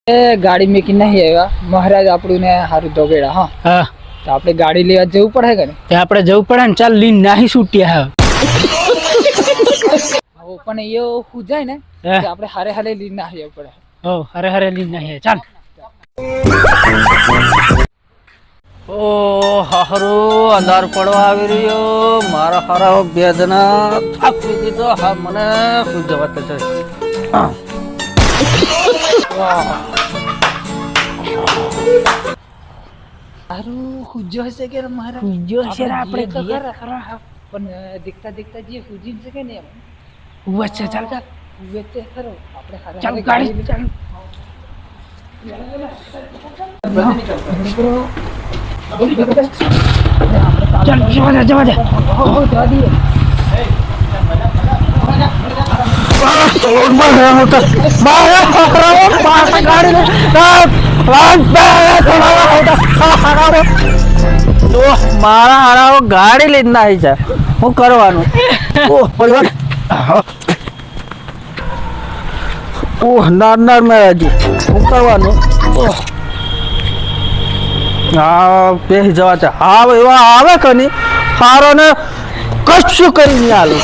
ગાડી મેકી નહીં આવ્યા મહારાજ આપણું ને હારું દોગેડા હા હા તો આપણે ગાડી લેવા જવું પડે કે ને તે આપણે જવું પડે ને ચાલ લીન નાહી છૂટ્યા હવે પણ એ હું જાય ને હે કે આપણે હારે હારે લીન ના આવ્યા પડે હો હરે હરે લીન નાહી ચાલ ઓ હારો અંધાર પડવા આવી રહ્યો મારા હારા બે જણા થાકી દીધો હા મને સુઈ જવા છે હારું હુજો હશે કે મારા હુજો હશે ને આપણે તો જઈએ ખરા પણ દેખતા દેખતા જે હુજી છે કે ને એમ વચ્ચે ચાલ ચાલ વેચે ખરો આપણે હારે ચાલ હારે ગાડી ચાલ ચાલ જવા દે જવા દઈએ મારા હારાઓ ગાડી લઈને આવી છે શું કરવાનું ઓહ નાર મેં હજી શું કરવાનું હા બેસી જવા છે હા એવા આવે કે નહીં હારો ને કશું કરી નહીં આલું